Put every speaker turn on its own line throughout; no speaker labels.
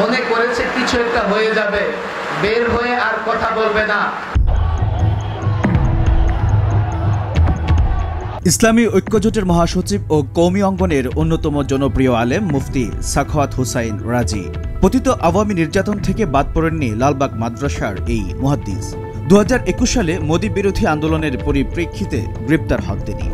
মনে করেছে কিছু একটা হয়ে যাবে, বের হয়ে আর কথা বলবে না।
ইসলামী ঐক্যজোটের মহাসচিব ও কওমি অঙ্গনের অন্যতম জনপ্রিয় আলেম মুফতি সাখাওয়াত হোসাইন রাজি পতিত আওয়ামী নির্যাতন থেকে বাদ পড়েননি লালবাগ মাদ্রাসার এই মুহাদ্দিস। 2021 সালে মোদি বিরোধী আন্দোলনের পরিপ্রেক্ষিতে গ্রেপ্তার হন তিনি।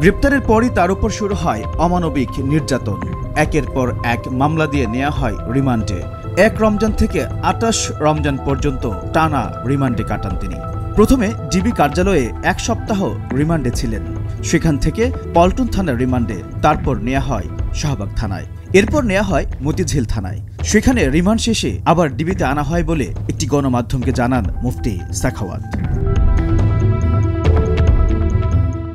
গ্রেপ্তারের পরই তার উপর শুরু হয় অমানবিক নির্যাতন। একের পর এক মামলা দিয়ে নেওয়া হয় রিমান্ডে। 1 রমজান থেকে 28 রমজান পর্যন্ত টানা রিমান্ডে কাটান তিনি। প্রথমে ডিবি কার্যালয়ে 1 সপ্তাহ রিমান্ডে ছিলেন, সেখান থেকে পল্টন থানার রিমান্ডে, তারপর নেওয়া হয় শাহবাগ থানায়, এরপর নেওয়া হয় মতিঝিল থানায়। সেখানে রিমান্ড শেষে আবার ডিবিতে আনা হয় বলে একটি গণমাধ্যমকে জানান মুফতি সাখাওয়াত।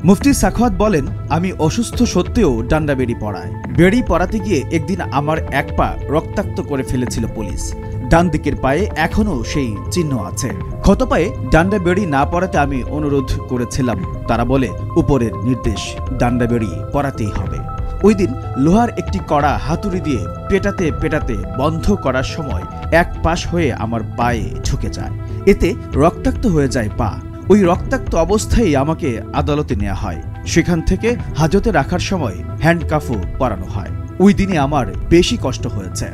মুফতি সাখাওয়াত বলেন, আমি অসুস্থ সত্ত্বেও ডান্ডা বেড়ি পড়ায়। বেড়ি পড়াতে গিয়ে একদিন আমার এক পা রক্তাক্ত করে ফেলেছিল পুলিশ। ডান দিকের পায়ে এখনও সেই চিহ্ন আছে। ক্ষত পায়ে ডান্ডা বেড়ি না পড়াতে আমি অনুরোধ করেছিলাম। তারা বলে, উপরের নির্দেশ, ডান্ডা বেড়ি পড়াতেই হবে। ওই দিন লোহার একটি কড়া হাতুড়ি দিয়ে পেটাতে পেটাতে বন্ধ করার সময় এক পাশ হয়ে আমার পায়ে ঝুঁকে যায়। এতে রক্তাক্ত হয়ে যায় পা। ওই রক্তাক্ত অবস্থায় আমাকে আদালতে নেওয়া হয়। সেখান থেকে হাজতে রাখার সময় হ্যান্ডকাফও পরানো হয়। ওই দিনে আমার বেশি কষ্ট হয়েছে।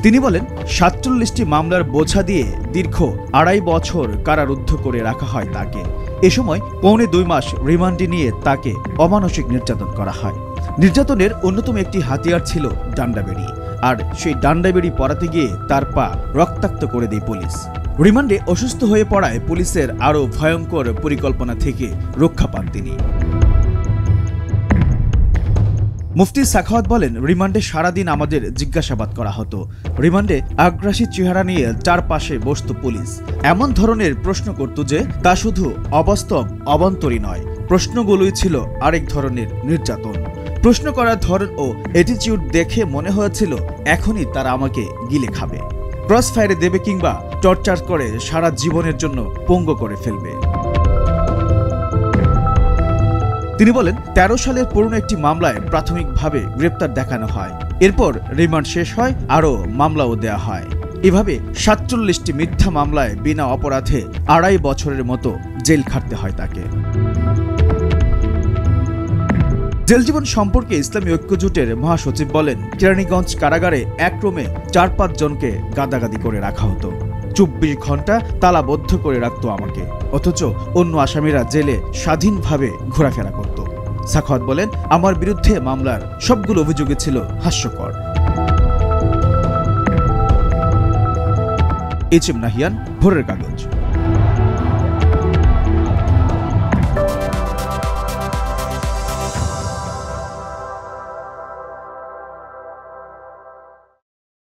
তিনি বলেন, 47টি মামলার বোঝা দিয়ে দীর্ঘ 2.5 বছর কারারুদ্ধ করে রাখা হয় তাকে। এ সময় 1.25 মাস রিমান্ডে নিয়ে তাকে অমানসিক নির্যাতন করা হয়। নির্যাতনের অন্যতম একটি হাতিয়ার ছিল ডান্ডাবেড়ি, আর সেই ডান্ডাবেড়ি পড়াতে গিয়ে তার পা রক্তাক্ত করে দেয় পুলিশ। রিমান্ডে অসুস্থ হয়ে পড়ায় পুলিশের আরও ভয়ঙ্কর পরিকল্পনা থেকে রক্ষা পান তিনি। মুফতি সাখাওয়াত বলেন, রিমান্ডে সারাদিন আমাদের জিজ্ঞাসাবাদ করা হতো। রিমান্ডে আগ্রাসী চেহারা নিয়ে চারপাশে বসত পুলিশ। এমন ধরনের প্রশ্ন করত যে তা শুধু অবাস্তব অবান্তরই নয়, প্রশ্নগুলোই ছিল আরেক ধরনের নির্যাতন। প্রশ্ন করার ধরন ও অ্যাটিটিউড দেখে মনে হয়েছিল এখনই তারা আমাকে গিলে খাবে, ক্রস ফায়ারে দেবে কিংবা টর্চার করে সারা জীবনের জন্য পঙ্গু করে ফেলবে। তিনি বলেন, 13 সালের পুরনো একটি মামলায় প্রাথমিকভাবে গ্রেপ্তার দেখানো হয়। এরপর রিমান্ড শেষ হয়, আরও মামলাও দেয়া হয়। এভাবে 47টি মিথ্যা মামলায় বিনা অপরাধে 2.5 বছরের মতো জেল খাটতে হয় তাকে। জেল জীবন সম্পর্কে ইসলামী ঐক্যজোটের মহাসচিব বলেন, কেরানীগঞ্জ কারাগারে এক রুমে 4-5 জনকে গাদাগাদি করে রাখা হতো। 24 ঘন্টা তালাবদ্ধ করে রাখত আমাকে, অথচ অন্য আসামিরা জেলে স্বাধীনভাবে ঘোরাফেরা করত। সাখাওয়াত বলেন, আমার বিরুদ্ধে মামলার সবগুলো অভিযোগই ছিল হাস্যকর। এইচ এম নাহিয়ান, ভোরের কাগজ।